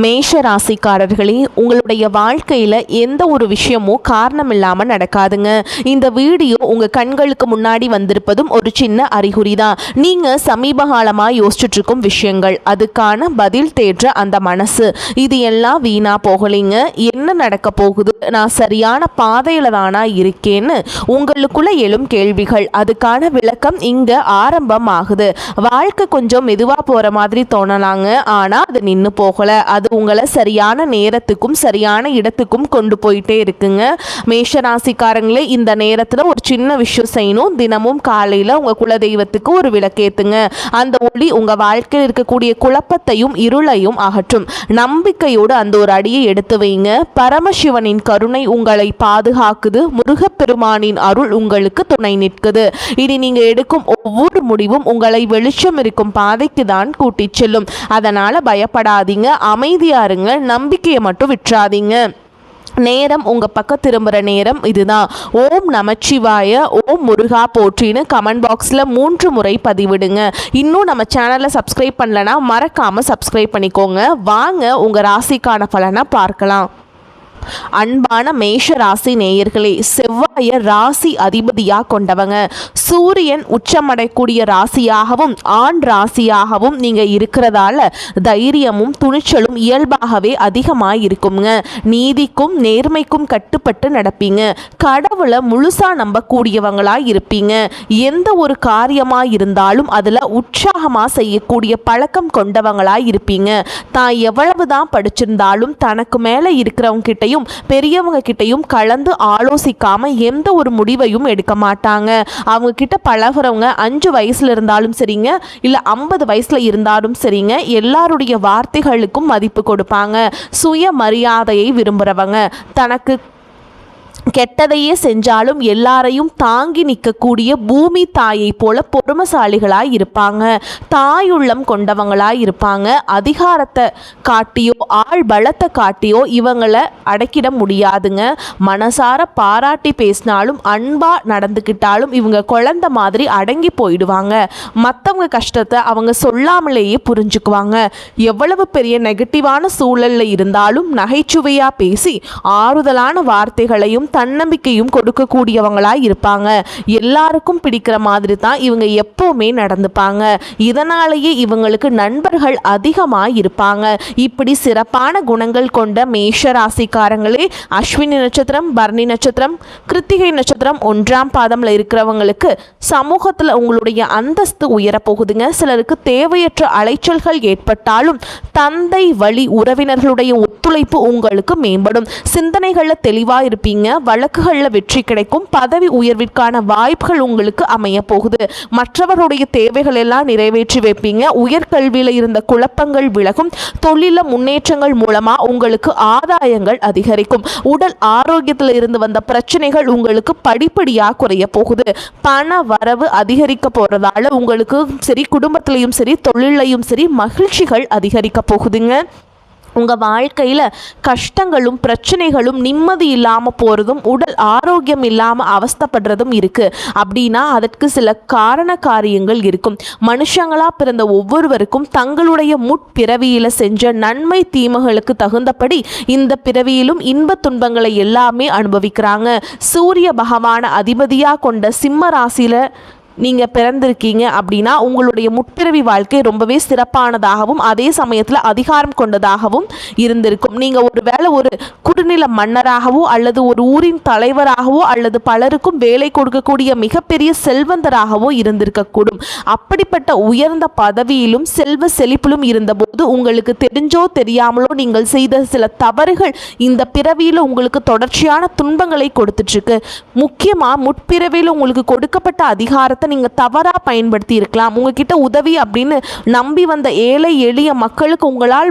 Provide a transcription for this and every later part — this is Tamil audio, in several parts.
மேஷ ராசிக்காரர்களே, உங்களுடைய வாழ்க்கையில் எந்த ஒரு விஷயமும் காரணம் இல்லாமல் நடக்காதுங்க. இந்த வீடியோ உங்கள் கண்களுக்கு முன்னாடி வந்திருப்பதும் ஒரு சின்ன அறிகுறி தான். நீங்கள் சமீப காலமாக யோசிச்சுட்டு இருக்கும் விஷயங்கள், அதுக்கான பதில் தேடுற அந்த மனசு, இது எல்லாம் வீணா போகலைங்க. என்ன நடக்க போகுது, நான் சரியான பாதையில் தானா இருக்கேன்னு உங்களுக்குள்ள எழும் கேள்விகள், அதுக்கான விளக்கம் இங்கே ஆரம்பம் ஆகுது. வாழ்க்கை கொஞ்சம் மெதுவாக போகிற மாதிரி தோணலாங்க, ஆனால் அது நின்று போகலை. அது உங்களை சரியான நேரத்துக்கும் சரியான இடத்துக்கும் கொண்டு போயிட்டே இருக்குங்க. மேஷராசிக்காரங்களே, இந்த நேரத்தில் ஒரு சின்ன விஷயம் செய்யணும். தினமும் காலையில் உங்கள் குலதெய்வத்துக்கு ஒரு விளக்கேற்றுங்க. அந்த ஒளி உங்கள் வாழ்க்கையில் இருக்கக்கூடிய குழப்பத்தையும் இருளையும் அகற்றும். நம்பிக்கையோடு அந்த ஒரு அடியை எடுத்து வைங்க. பரமசிவனின் கருணை உங்களை பாதுகாக்குது. முருகப்பெருமானின் அருள் உங்களுக்கு துணை நிற்குது. இனி நீங்கள் எடுக்கும் ஒவ்வொரு முடிவும் உங்களை வெளிச்சம் இருக்கும் பாதைக்கு தான் கூட்டிச் செல்லும். அதனால பயப்படாதீங்க, அமைதியா இருங்க, நம்பிக்கையை மட்டும் விட்டுறாதீங்க. நேரம் உங்கள் பக்கம் திரும்புகிற நேரம் இதுதான். ஓம் நமச்சிவாய, ஓம் முருகா போற்றின்னு கமெண்ட் பாக்ஸில் 3 முறை பதிவிடுங்க. இன்னும் நம்ம சேனலை சப்ஸ்கிரைப் பண்ணலன்னா மறக்காமல் சப்ஸ்கிரைப் பண்ணிக்கோங்க. வாங்க உங்கள் ராசிக்கான பலனை பார்க்கலாம். அன்பான மேஷ ராசி நேயர்களே, செவ்வாய ராசி அதிபதியா கொண்டவங்க. சூரியன் உச்சமடைக்கூடிய ராசியாகவும் ஆண் ராசியாகவும் நீங்க இருக்கிறதால தைரியமும் துணிச்சலும் இயல்பாகவே அதிகமாக இருக்குங்க. நீதிக்கும் நேர்மைக்கும் கட்டுப்பட்டு நடப்பீங்க. கடவுளை முழுசா நம்பக்கூடியவங்களா இருப்பீங்க. எந்த ஒரு காரியமா இருந்தாலும் அதுல உற்சாகமா செய்யக்கூடிய பழக்கம் கொண்டவங்களா இருப்பீங்க. தான் எவ்வளவுதான் படிச்சிருந்தாலும் தனக்கு மேல இருக்கிறவங்க கிட்டையும் பெரியவங்க கிட்டையும் கலந்து ஆலோசிக்காம எந்த ஒரு முடிவையும் எடுக்க மாட்டாங்க. அவங்க கிட்ட பழகுறவங்க 5 வயசுல இருந்தாலும் சரிங்க, இல்ல 50 வயசுல இருந்தாலும் சரிங்க, எல்லாருடைய வார்த்தைகளுக்கும் மதிப்பு கொடுப்பாங்க. சுய மரியாதையை விரும்புறவங்க. தனக்கு கெட்டதையே செஞ்சாலும் எல்லாரையும் தாங்கி நிற்கக்கூடிய பூமி தாயை போல பொறுமைசாலிகளாய் இருப்பாங்க. தாயுள்ளம் கொண்டவங்களாய் இருப்பாங்க. அதிகாரத்தை காட்டியோ ஆள் பலத்தை காட்டியோ இவங்களை அடக்கிட முடியாதுங்க. மனசார பாராட்டி பேசினாலும் அன்பா நடந்துக்கிட்டாலும் இவங்க குழந்தை மாதிரி அடங்கி போயிடுவாங்க. மற்றவங்க கஷ்டத்தை அவங்க சொல்லாமலேயே புரிஞ்சுக்குவாங்க. எவ்வளவு பெரிய நெகட்டிவான சூழல்ல இருந்தாலும் நகைச்சுவையா பேசி ஆறுதலான வார்த்தைகளையும் தன்னம்பிக்கையும் கொடுக்கக்கூடியவங்களா இருப்பாங்க. எல்லாருக்கும் பிடிக்கிற மாதிரி தான் இவங்க எப்பவுமே நடந்துப்பாங்க. இதனாலேயே இவங்களுக்கு நண்பர்கள் அதிகமாக இருப்பாங்க. இப்படி சிறப்பான குணங்கள் கொண்ட மேஷ ராசிக்காரங்களே, அஸ்வினி நட்சத்திரம், பரணி நட்சத்திரம், கிருத்திகை நட்சத்திரம் 1ஆம் பாதம்ல இருக்கிறவங்களுக்கு சமூகத்தில் உங்களுடைய அந்தஸ்து உயரப்போகுதுங்க. சிலருக்கு தேவையற்ற அலைச்சல்கள் ஏற்பட்டாலும் தந்தை வழி உறவினர்களுடைய ஒத்துழைப்பு உங்களுக்கு மேம்படும். சிந்தனைகளில் தெளிவாக இருப்பீங்க. வழக்குகளில் வெற்றி கிடைக்கும். பதவி உயர்விற்கான வாய்ப்புகள் உங்களுக்கு அமைய போகுது. மற்றவருடைய தேவைகள் எல்லாம் நிறைவேற்றி வைப்பீங்க. உயர்கல்வியில் இருந்த குழப்பங்கள் விலகும். தொழில முன்னேற்றங்கள் மூலமா உங்களுக்கு ஆதாயங்கள் அதிகரிக்கும். உடல் ஆரோக்கியத்தில் இருந்து வந்த பிரச்சனைகள் உங்களுக்கு படிப்படியாக குறைய போகுது. பண வரவு அதிகரிக்க போறதால உங்களுக்கு சரி, குடும்பத்திலையும் சரி, தொழிலையும் சரி மகிழ்ச்சிகள் அதிகரிக்க போகுதுங்க. உங்கள் வாழ்க்கையில் கஷ்டங்களும் பிரச்சனைகளும் நிம்மதி இல்லாமல் போகிறதும் உடல் ஆரோக்கியம் இல்லாமல் அவஸ்தப்படுறதும் இருக்குது. அப்படின்னா அதற்கு சில காரண காரியங்கள் இருக்கும். மனுஷங்களாக பிறந்த ஒவ்வொருவருக்கும் தங்களுடைய முற்பிறவியில் செஞ்ச நன்மை தீமைகளுக்கு தகுந்தபடி இந்த பிறவியிலும் இன்ப துன்பங்களை எல்லாமே அனுபவிக்கிறாங்க. சூரிய பகவான அதிபதியாக கொண்ட சிம்ம ராசியில் நீங்கள் பிறந்திருக்கீங்க அப்படின்னா உங்களுடைய முற்பிறவி வாழ்க்கை ரொம்பவே சிறப்பானதாகவும் அதே சமயத்தில் அதிகாரம் கொண்டதாகவும் இருந்திருக்கும். நீங்கள் ஒரு வேளை ஒரு குறுநில மன்னராகவோ அல்லது ஒரு ஊரின் தலைவராகவோ அல்லது பலருக்கும் வேலை கொடுக்கக்கூடிய மிகப்பெரிய செல்வந்தராகவோ இருந்திருக்கக்கூடும். அப்படிப்பட்ட உயர்ந்த பதவியிலும் செல்வ செழிப்பிலும் இருந்தபோது உங்களுக்கு தெரிஞ்சோ தெரியாமலோ நீங்கள் செய்த சில தவறுகள் இந்த பிறவியில் உங்களுக்கு தொடர்ச்சியான துன்பங்களை கொடுத்துட்ருக்கு. முக்கியமாக முற்பிறவியில் உங்களுக்கு கொடுக்கப்பட்ட அதிகாரத்தை நீங்க தவறா பயன்படுத்தி இருக்கலாம். உங்ககிட்ட உதவி அப்படின்னு நம்பி வந்த ஏழை எளிய மக்களுக்கு உங்களால்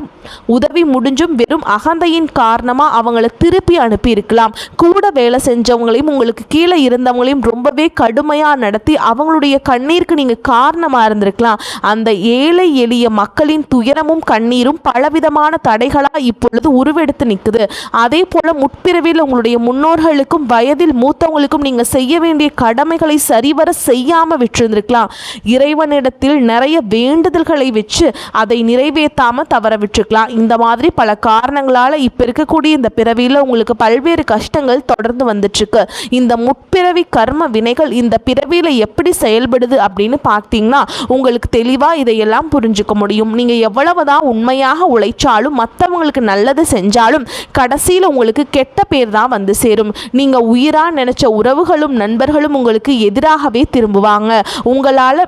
உதவி முடிஞ்சும் வெறும் அகந்தையின் காரணமா அவங்களை திருப்பி அனுப்பி இருக்கலாம். கூட வேலை செஞ்சவங்களையும் உங்களுக்கு கீழே இருந்தவங்களையும் ரொம்பவே கடுமையா நடத்தி அவங்களுடைய கண்ணீருக்கு நீங்க காரணமா இருந்திருக்கலாம். அந்த ஏழை எளிய மக்களின் துயரமும் கண்ணீரும் பலவிதமான தடைகளா இப்பொழுது உருவெடுத்து நிற்குது. அதே போல முற்பிறவியில் உங்களுடைய முன்னோர்களுக்கும் வயதில் மூத்தவங்களுக்கும் நீங்க செய்ய வேண்டிய கடமைகளை சரிவர செய்யாம செய்யாமல் விட்டுருந்துருக்கலாம். இறைவனிடத்தில் நிறைய வேண்டுதல்களை வச்சு அதை நிறைவேற்றாமல் தவற விட்டுருக்கலாம். இந்த மாதிரி பல காரணங்களால் இப்போ இருக்கக்கூடிய இந்த பிறவியில் உங்களுக்கு பல்வேறு கஷ்டங்கள் தொடர்ந்து வந்துட்டுருக்கு. இந்த முற்பிறவி கர்ம வினைகள் இந்த பிறவியில் எப்படி செயல்படுது அப்படின்னு பார்த்தீங்கன்னா உங்களுக்கு தெளிவாக இதையெல்லாம் புரிஞ்சுக்க முடியும். நீங்கள் எவ்வளவுதான் உண்மையாக உழைச்சாலும் மற்றவங்களுக்கு நல்லது செஞ்சாலும் கடைசியில் உங்களுக்கு கெட்ட பேர் தான் வந்து சேரும். நீங்கள் உயிராக நினைச்ச உறவுகளும் நண்பர்களும் உங்களுக்கு எதிராகவே திரும்புவாங்க. உங்களால்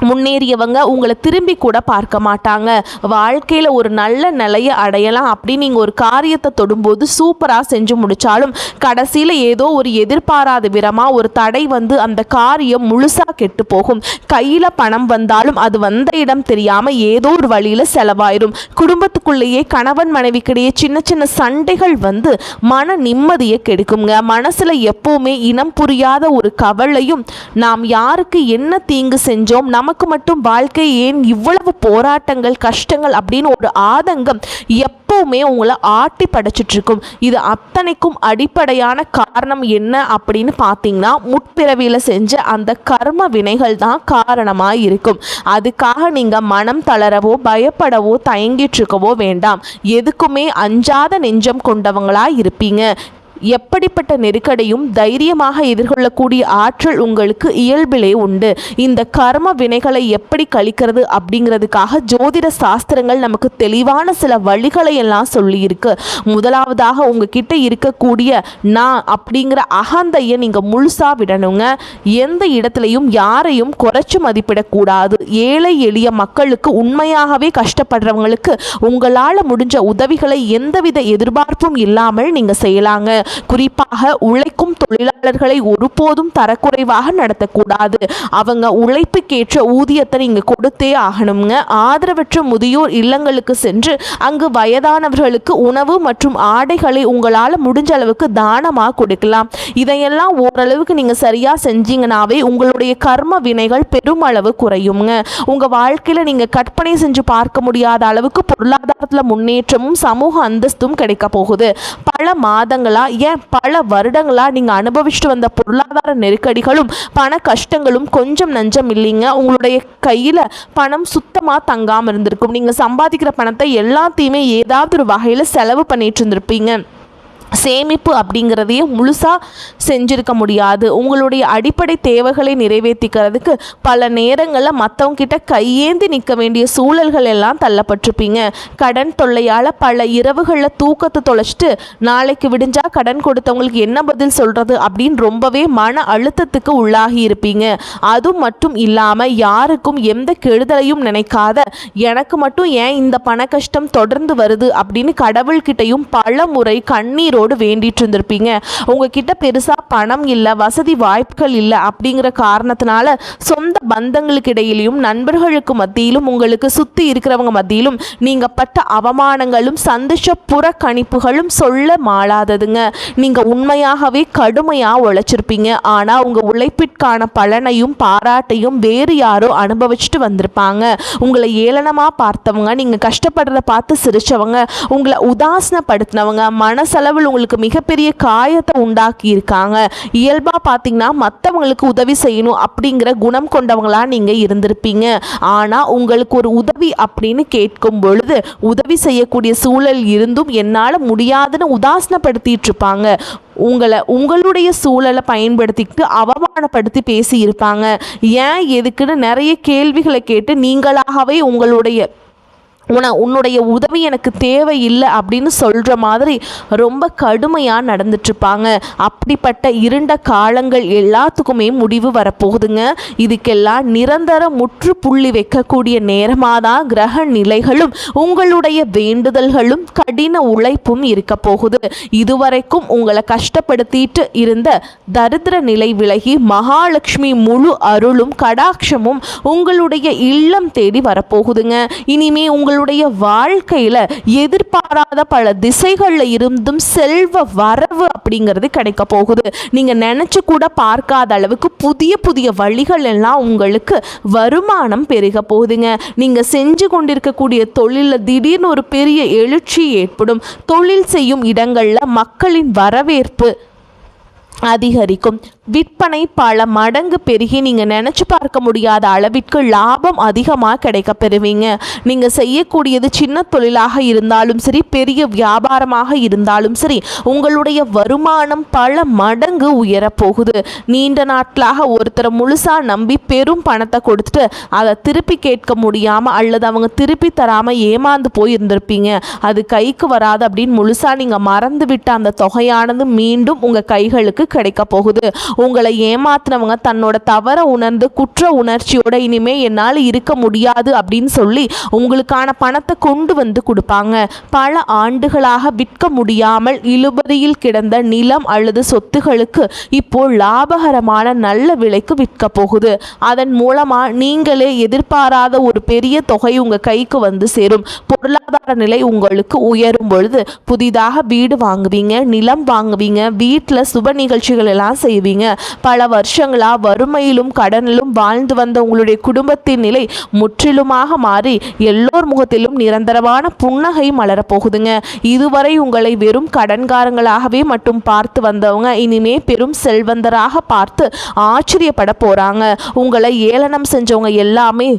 முன்னேறியவங்க உங்களை திரும்பி கூட பார்க்க மாட்டாங்க. வாழ்க்கையில் ஒரு நல்ல நிலையை அடையலாம் அப்படின்னு நீங்கள் ஒரு காரியத்தை தொடும்போது சூப்பராக செஞ்சு முடித்தாலும் கடைசியில் ஏதோ ஒரு எதிர்பாராத விதமாக ஒரு தடை வந்து அந்த காரியம் முழுசாக கெட்டு போகும். கையில் பணம் வந்தாலும் அது வந்த இடம் தெரியாமல் ஏதோ ஒரு வழியில் செலவாயிடும். குடும்பத்துக்குள்ளேயே கணவன் மனைவிக்கிடையே சின்ன சின்ன சண்டைகள் வந்து மன நிம்மதியை கெடுக்குங்க. மனசில் எப்போவுமே இனம் புரியாத ஒரு கவலையும், நாம் யாருக்கு என்ன தீங்கு செஞ்சோம், நமக்கு மட்டும் வாழ்க்கை ஏன் இவ்வளவு போராட்டங்கள் கஷ்டங்கள் அப்படின்னு ஒரு ஆதங்கம் எப்பவுமே உங்களை ஆட்டி படைச்சிட்டு இருக்கும். இது அத்தனைக்கும் அடிப்படையான காரணம் என்ன அப்படின்னு பார்த்தீங்கன்னா முற்பிறவியில் செஞ்ச அந்த கர்ம வினைகள் தான் காரணமாக இருக்கும். அதுக்காக நீங்கள் மனம் தளரவோ பயப்படவோ தயங்கிட்டு இருக்கவோ வேண்டாம். எதுக்குமே அஞ்சாத நெஞ்சம் கொண்டவங்களா இருப்பீங்க. எப்படிப்பட்ட நெருக்கடியும் தைரியமாக எதிர்கொள்ளக்கூடிய ஆற்றல் உங்களுக்கு இயல்பிலே உண்டு. இந்த கர்ம வினைகளை எப்படி கழிக்கிறது அப்படிங்கிறதுக்காக ஜோதிட சாஸ்திரங்கள் நமக்கு தெளிவான சில வழிகளை எல்லாம் சொல்லியிருக்கு. முதலாவதாக உங்ககிட்ட இருக்கக்கூடிய நான் அப்படிங்கிற அகந்தையை நீங்கள் முழுசாக விடணுங்க. எந்த இடத்துலையும் யாரையும் குறைச்சு மதிப்பிடக்கூடாது. ஏழை எளிய மக்களுக்கு, உண்மையாகவே கஷ்டப்படுறவங்களுக்கு உங்களால் முடிஞ்ச உதவிகளை எந்தவித எதிர்பார்ப்பும் இல்லாமல் நீங்கள் செய்யலாங்க. குறிப்பாக உழைக்கும் தொழிலாளர்களை ஒருபோதும் தரக்குறைவாக நடத்தக்கூடாது. அவங்க உழைப்புக்கேற்ற ஊதியத்தை நீங்க கொடுத்தே ஆகணுங்க. ஆதரவற்ற முதியோர் இல்லங்களுக்கு சென்று அங்கு வயதானவர்களுக்கு உணவு மற்றும் ஆடைகளை உங்களால் முடிஞ்ச அளவுக்கு தானமாக கொடுக்கலாம். இதையெல்லாம் ஓரளவுக்கு நீங்க சரியா செஞ்சீங்கன்னாவே உங்களுடைய கர்ம வினைகள் பெருமளவு குறையுங்க. உங்க வாழ்க்கையில நீங்க கற்பனை செஞ்சு பார்க்க முடியாத அளவுக்கு பொருளாதாரத்தில் முன்னேற்றமும் சமூக அந்தஸ்தும் கிடைக்க போகுது. பல மாதங்களா பல வருடங்களா நீங்க அனுபவிச்சுட்டு வந்த பொருளாதார நெருக்கடிகளும் பண கஷ்டங்களும் கொஞ்சம் நஞ்சம் இல்லைங்க. உங்களுடைய கையில பணம் சுத்தமா தங்காம இருந்திருக்கும். நீங்க சம்பாதிக்கிற பணத்தை எல்லாத்தையுமே ஏதாவது ஒரு வகையில செலவு பண்ணிட்டு இருந்திருப்பீங்க. சேமிப்பு அப்படிங்கிறதையே முழுசாக செஞ்சிருக்க முடியாது. உங்களுடைய அடிப்படை தேவைகளை நிறைவேற்றிக்கிறதுக்கு பல நேரங்களில் மற்றவங்க கிட்ட கையேந்தி நிற்க வேண்டிய சூழல்கள் எல்லாம் தள்ளப்பட்டிருப்பீங்க. கடன் தொல்லையால் பல இரவுகளில் தூக்கத்தை தொலைச்சிட்டு நாளைக்கு விடிஞ்சா கடன் கொடுத்தவங்களுக்கு என்ன பதில் சொல்கிறது அப்படின்னு ரொம்பவே மன அழுத்தத்துக்கு உள்ளாகி இருப்பீங்க. அது மட்டும் இல்லாமல் யாருக்கும் எந்த கெடுதலையும் நினைக்காத, எனக்கு மட்டும் ஏன் இந்த பண கஷ்டம் தொடர்ந்து வருது அப்படின்னு கடவுள்கிட்டையும் பல முறை கண்ணீரோடு வேண்டிட்டு இருந்திருப்பீங்க. உங்ககிட்ட பெருசா பணம் இல்லை, வசதி வாய்ப்புகள் இல்லை அப்படிங்கிற காரணத்தினால சொந்த பந்தங்களுக்கு இடையிலும் நண்பர்களுக்கு மத்தியிலும் உங்களுக்கு சுத்தி இருக்கிறவங்க மத்தியிலும் நீங்க பட்ட அவமானங்களும் சந்தோஷ புறக்கணிப்புகளும் சொல்ல மாளாததுங்க. நீங்க உண்மையாகவே கடுமையா உழைச்சிருப்பீங்க. ஆனா உங்க உழைப்பிற்கான பலனையும் பாராட்டையும் வேறு யாரோ அனுபவிச்சுட்டு வந்திருப்பாங்க. உங்களை ஏளனமா பார்த்தவங்க, நீங்க கஷ்டப்படுறத பார்த்து சிரிச்சவங்க, உங்களை உதாசனப்படுத்தினவங்க மனசளவில் உங்களுக்கு மிகப்பெரிய காயத்தை உண்டாக்கி இருக்காங்க. இயல்பா பார்த்தீங்கன்னா மற்றவங்களுக்கு உதவி செய்யணும் அப்படிங்கிற குணம் கொண்டவங்களா நீங்க இருந்திருப்பீங்க. ஆனா உங்களுக்கு ஒரு உதவி அப்படின்னு கேட்கும் பொழுது உதவி செய்யக்கூடிய சூழல் இருந்தும் என்னால் முடியாதுன்னு உதாசனப்படுத்திட்டு இருப்பாங்க. உங்களுடைய சூழலை பயன்படுத்திக்கிட்டு அவமானப்படுத்தி பேசி இருப்பாங்க. ஏன் எதுக்குன்னு நிறைய கேள்விகளை கேட்டு நீங்களாகவே உன்னுடைய உதவி எனக்கு தேவையில்லை அப்படின்னு சொல்கிற மாதிரி ரொம்ப கடுமையாக நடந்துட்டுருப்பாங்க. அப்படிப்பட்ட இருண்ட காலங்கள் எல்லாத்துக்குமே முடிவு வரப்போகுதுங்க. இதுக்கெல்லாம் நிரந்தர முற்றுப்புள்ளி வைக்கக்கூடிய நேரமாக தான் கிரக நிலைகளும் உங்களுடைய வேண்டுதல்களும் கடின உழைப்பும் இருக்க போகுது. இதுவரைக்கும் உங்களை கஷ்டப்படுத்திட்டு இருந்த தரித்திர நிலை விலகி மகாலட்சுமி முழு அருளும் கடாட்சமும் உங்களுடைய இல்லம் தேடி வரப்போகுதுங்க. இனிமே உங்களுடைய வாழ்க்கையில எதிர்பாராத பல திசைகளில் இருந்தும் செல்வ வரவு அப்படிங்கிறது கிடைக்க போகுது. நீங்க நினைச்சு கூட பார்க்காத அளவுக்கு புதிய புதிய வழிகள் எல்லாம் உங்களுக்கு வருமானம் பெருக போகுதுங்க. நீங்க செஞ்சு கொண்டிருக்கக்கூடிய தொழிலில் திடீர்னு ஒரு பெரிய எழுச்சி ஏற்படும். தொழில் செய்யும் இடங்கள்ல மக்களின் வரவேற்பு அதிகரிக்கும். விற்பனை பல மடங்கு பெருகி நீங்கள் நினச்சி பார்க்க முடியாத அளவிற்கு லாபம் அதிகமாக கிடைக்க பெறுவீங்க. நீங்கள் செய்யக்கூடியது சின்ன தொழிலாக இருந்தாலும் சரி, பெரிய வியாபாரமாக இருந்தாலும் சரி, உங்களுடைய வருமானம் பல மடங்கு உயரப்போகுது. நீண்ட நாட்களாக ஒருத்தரை முழுசாக நம்பி பெரும் பணத்தை கொடுத்துட்டு அதை திருப்பி கேட்க முடியாமல் அல்லது அவங்க திருப்பி தராமல் ஏமாந்து போய் இருந்திருப்பீங்க. அது கைக்கு வராது அப்படின்னு முழுசாக நீங்கள் மறந்து விட்ட அந்த தொகையானது மீண்டும் உங்கள் கைகளுக்கு கிடைக்க போகுது. உங்களை ஏமாத்தினவங்க தன்னோட தவற உணர்ந்து குற்ற உணர்ச்சியோட இனிமே என்னால் இருக்க முடியாது அப்படின்னு சொல்லி உங்களுக்கான பணத்தை கொண்டு வந்து கொடுப்பாங்க. பல ஆண்டுகளாக விற்க முடியாமல் இழுபறியில் கிடந்த நிலம் அல்லது சொத்துகளுக்கு இப்போ லாபகரமான நல்ல விலைக்கு விற்க போகுது. அதன் மூலமா நீங்களே எதிர்பாராத ஒரு பெரிய தொகை உங்க கைக்கு வந்து சேரும். பொருளாதார நிலை உங்களுக்கு உயரும் பொழுது புதிதாக வீடு வாங்குவீங்க, நிலம் வாங்குவீங்க, வீட்டில் சுப நிகழ்ச்சிகள் எல்லாம் செய்வீங்க. பல வருஷங்களா வறுமையிலும் கடனிலும் வாழ்ந்து வந்த உங்களுடைய குடும்பத்தின் நிலை முற்றிலுமாக மாறி எல்லோர் முகத்திலும் நிரந்தரமான புன்னகை மலரப்போகுதுங்க. இதுவரை உங்களை வெறும் கடன்காரங்களாகவே மட்டும் பார்த்து வந்தவங்க இனிமே பெரும் செல்வந்தராக பார்த்து ஆச்சரியப்பட போறாங்க. உங்களை ஏளனம் செஞ்சவங்க எல்லாமே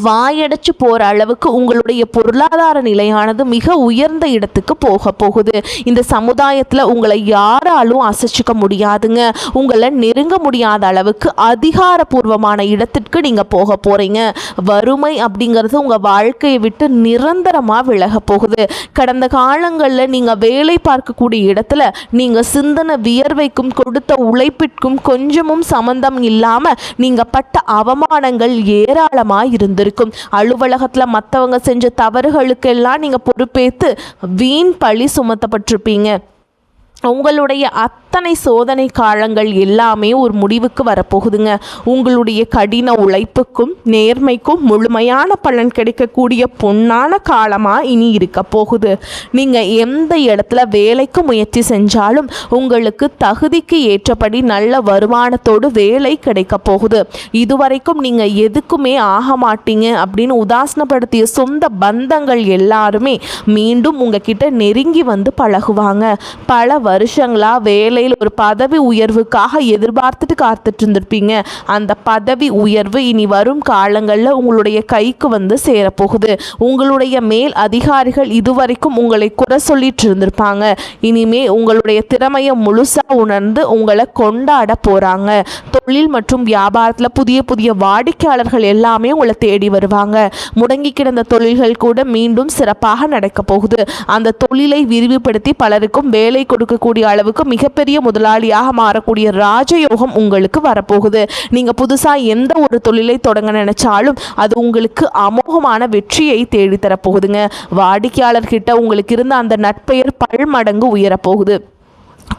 வாயடைச்சு போகிற அளவுக்கு உங்களுடைய பொருளாதார நிலையானது மிக உயர்ந்த இடத்துக்கு போக போகுது. இந்த சமுதாயத்தில் உங்களை யாராலும் அசைச்சிக்க முடியாதுங்க. உங்களை நெருங்க முடியாத அளவுக்கு அதிகாரப்பூர்வமான இடத்திற்கு நீங்கள் போக போகிறீங்க. வறுமை அப்படிங்கிறது உங்கள் வாழ்க்கையை விட்டு நிரந்தரமாக விலக போகுது. கடந்த காலங்களில் நீங்கள் வேலை பார்க்கக்கூடிய இடத்துல நீங்கள் சிந்தனை வியர்வைக்கும் கொடுத்த உழைப்பிற்கும் கொஞ்சமும் சம்பந்தம் இல்லாமல் நீங்கள் பட்ட அவமானங்கள் ஏராளமாக இருந்திருக்கும். அலுவலகத்தில் மற்றவங்க செஞ்ச தவறுகளுக்கெல்லாம் நீங்க பொறுப்பேற்று வீண் பழி சுமத்தப்பட்டிருப்பீங்க. உங்களுடைய அத்தனை சோதனை காலங்கள் எல்லாமே ஒரு முடிவுக்கு வரப்போகுதுங்க. உங்களுடைய கடின உழைப்புக்கும் நேர்மைக்கும் முழுமையான பலன் கிடைக்கக்கூடிய பொன்னான காலமாக இனி இருக்க போகுது. நீங்கள் எந்த இடத்துல வேலைக்கு முயற்சி செஞ்சாலும் உங்களுக்கு தகுதிக்கு ஏற்றபடி நல்ல வருமானத்தோடு வேலை கிடைக்க போகுது. இதுவரைக்கும் நீங்கள் எதுக்குமே ஆக மாட்டீங்க அப்படின்னு உதாசனப்படுத்திய சொந்த பந்தங்கள் எல்லாருமே மீண்டும் உங்ககிட்ட நெருங்கி வந்து பழகுவாங்க. பல வருஷங்களா வேலையில் ஒரு பதவி உயர்வுக்காக எதிர்பார்த்துட்டு காத்துட்டு இருந்திருப்பீங்க. அந்த பதவி உயர்வு இனி வரும் காலங்களில் உங்களுடைய கைக்கு வந்து சேரப்போகுது. உங்களுடைய மேல் அதிகாரிகள் இதுவரைக்கும் உங்களை குறை சொல்லிட்டு இருந்திருப்பாங்க. இனிமே உங்களுடைய திறமையை முழுசா உணர்ந்து உங்களை கொண்டாட போறாங்க. தொழில் மற்றும் வியாபாரத்தில் புதிய புதிய வாடிக்கையாளர்கள் எல்லாமே உங்களை தேடி வருவாங்க. முடங்கி கிடந்த தொழில்கள் கூட மீண்டும் சிறப்பாக நடக்க போகுது. அந்த தொழிலை விரிவுபடுத்தி பலருக்கும் வேலை கொடுக்கக்கூடிய அளவுக்கு மிகப்பெரிய முதலாளியாக மாறக்கூடிய ராஜயோகம் உங்களுக்கு வரப்போகுது. நீங்க புதுசா எந்த ஒரு தொழிலை தொடங்க நினைச்சாலும் அது உங்களுக்கு அமோகமான வெற்றியை தேடித்தரப்போகுதுங்க. வாடிக்கையாளர்கிட்ட உங்களுக்கு இருந்த அந்த நட்பெயர் பல்மடங்கு உயரப்போகுது.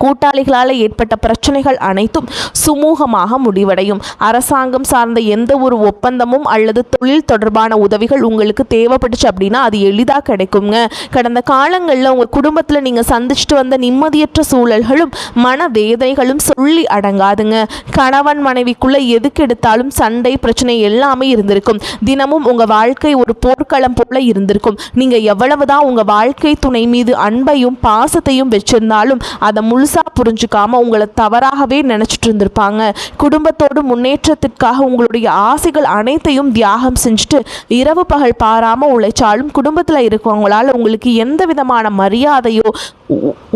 கூட்டாளிகளால் ஏற்பட்ட பிரச்சனைகள் அனைத்தும் சுமூகமாக முடிவடையும். அரசாங்கம் சார்ந்த எந்த ஒரு ஒப்பந்தமும் அல்லது தொழில் தொடர்பான உதவிகள் உங்களுக்கு தேவைப்பட்டுச்சு அப்படின்னா அது எளிதாக கிடைக்குங்க. கடந்த காலங்களில் உங்கள் குடும்பத்தில் நீங்கள் சந்திச்சுட்டு வந்த நிம்மதியற்ற சூழல்களும் மனவேதனைகளும் சொல்லி அடங்காதுங்க. கணவன் மனைவிக்குள்ளே எதுக்கு எடுத்தாலும் சண்டை பிரச்சனை எல்லாமே இருந்திருக்கும். தினமும் உங்கள் வாழ்க்கை ஒரு போர்க்களம் போல இருந்திருக்கும். நீங்கள் எவ்வளவுதான் உங்கள் வாழ்க்கை துணை மீது அன்பையும் பாசத்தையும் வச்சிருந்தாலும் அதை முழுசா புரிஞ்சுக்காம உங்களை தவறாகவே நினைச்சிட்டு இருந்திருப்பாங்க. குடும்பத்தோடு முன்னேற்றத்திற்காக உங்களுடைய ஆசைகள் அனைத்தையும் தியாகம் செஞ்சுட்டு இரவு பகல் பாராம உழைச்சாலும் குடும்பத்தில் இருக்கவங்களால உங்களுக்கு எந்த விதமான மரியாதையோ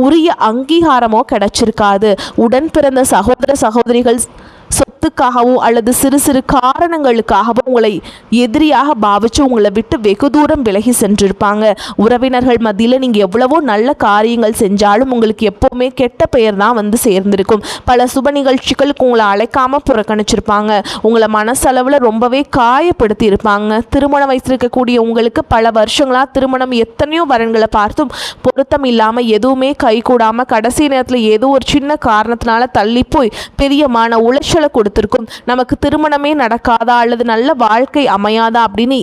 உரிய அங்கீகாரமோ கிடைச்சிருக்காது. உடன் பிறந்த சகோதர சகோதரிகள் சொத்துக்காகவோ அல்லது சிறு சிறு காரணங்களுக்காகவோ உங்களை எதிரியாக பாவிச்சு உங்களை விட்டு வெகு தூரம் விலகி சென்றிருப்பாங்க. உறவினர்கள் மத்தியில் நீங்கள் எவ்வளவோ நல்ல காரியங்கள் செஞ்சாலும் உங்களுக்கு எப்போவுமே கெட்ட பெயர் தான் வந்து சேர்ந்திருக்கும். பல சுப நிகழ்ச்சிகளுக்கு உங்களை அழைக்காமல் புறக்கணிச்சிருப்பாங்க. உங்களை மனசளவில் ரொம்பவே காயப்படுத்தி இருப்பாங்க. திருமணம் வைத்திருக்கக்கூடிய உங்களுக்கு பல வருஷங்களாக திருமணம் எத்தனையோ வரன்களை பார்த்தும் பொருத்தம் இல்லாமல் எதுவுமே கைகூடாமல் கடைசி நேரத்தில் ஏதோ ஒரு சின்ன காரணத்தினால தள்ளி போய் பெரிய மன உளைச்சல் கொடுத்திருக்கும். நமக்கு திருமணமே நடக்காதா அல்லது நல்ல வாழ்க்கை அமையாதா அப்படின்னு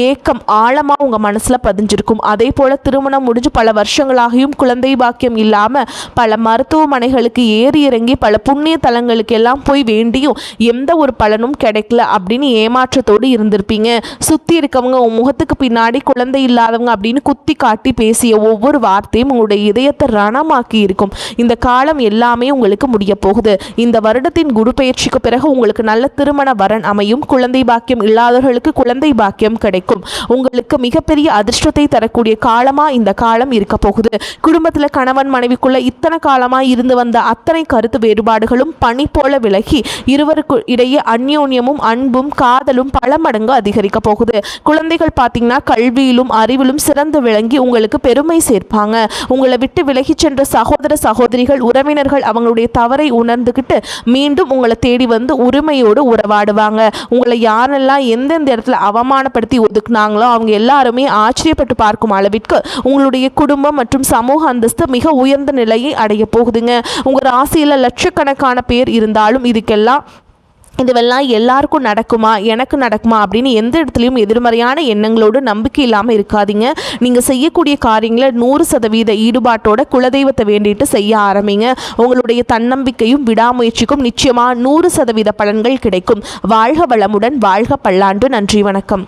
ஏக்கம் ஆழமாக உங்கள் மனசில் பதிஞ்சிருக்கும். அதே போல் திருமணம் முடிஞ்சு பல வருஷங்களாகியும் குழந்தை பாக்கியம் இல்லாமல் பல மருத்துவமனைகளுக்கு ஏறி இறங்கி பல புண்ணிய தலங்களுக்கு எல்லாம் போய் வேண்டியும் எந்த ஒரு பலனும் கிடைக்கல அப்படின்னு ஏமாற்றத்தோடு இருந்திருப்பீங்க. சுற்றி இருக்கவங்க உன் முகத்துக்கு பின்னாடி குழந்தை இல்லாதவங்க அப்படின்னு குத்தி காட்டி பேசிய ஒவ்வொரு வார்த்தையும் உங்களுடைய இதயத்தை ரணமாக்கி இருக்கும். இந்த காலம் எல்லாமே உங்களுக்கு முடிய போகுது. இந்த வருடத்தின் குரு பெயர்ச்சிக்கு பிறகு உங்களுக்கு நல்ல திருமண வரன் அமையும். குழந்தை பாக்கியம் இல்லாதவர்களுக்கு குழந்தை பாக்கியம் கிடைக்கும். உங்களுக்கு மிகப்பெரிய அதிர்ஷ்டத்தை தரக்கூடிய காலமா இந்த காலம் இருக்க போகுது. குடும்பத்தில் கணவன் மனைவிக்குள்ள இத்தனை காலமா இருந்து வந்த அத்தனை கருத்து வேறுபாடுகளும் பனி போல விலகி இருவருக்கு இடையே அந்யோன்யமும் அன்பும் காதலும் பல மடங்கு அதிகரிக்க போகுது. குழந்தைகள் பார்த்தீங்கன்னா கல்வியிலும் அறிவிலும் சிறந்து விளங்கி உங்களுக்கு பெருமை சேர்ப்பாங்க. உங்களை விட்டு விலகி சென்ற சகோதர சகோதரிகள் உறவினர்கள் அவங்களுடைய தவறை உணர்ந்துகிட்டு மீண்டும் உங்களை தேடி வந்து உரிமையோடு உறவாடுவாங்க. உங்களை யாரெல்லாம் எந்தெந்த இடத்துல அவமானப்படுத்தி ஒதுக்குனாங்களோ அவங்க எல்லாருமே ஆச்சரியப்பட்டு பார்க்கும் அளவிற்கு உங்களுடைய குடும்பம் மற்றும் சமூக அந்தஸ்து மிக உயர்ந்த நிலையை அடைய போகுதுங்க. உங்கள் ராசியில் லட்சக்கணக்கான பேர் இருந்தாலும் இதுவெல்லாம் எல்லாருக்கும் நடக்குமா, எனக்கு நடக்குமா அப்படின்னு எந்த இடத்துலையும் எதிர்மறையான எண்ணங்களோடு நம்பிக்கை இல்லாமல் இருக்காதீங்க. நீங்கள் செய்யக்கூடிய காரியங்களை 100% ஈடுபாட்டோட குலதெய்வத்தை வேண்டிட்டு செய்ய ஆரம்பிங்க. உங்களுடைய தன்னம்பிக்கையும் விடாமுயற்சிக்கும் நிச்சயமாக 100% பலன்கள் கிடைக்கும். வாழ்க வளமுடன், வாழ்க பல்லாண்டு. நன்றி, வணக்கம்.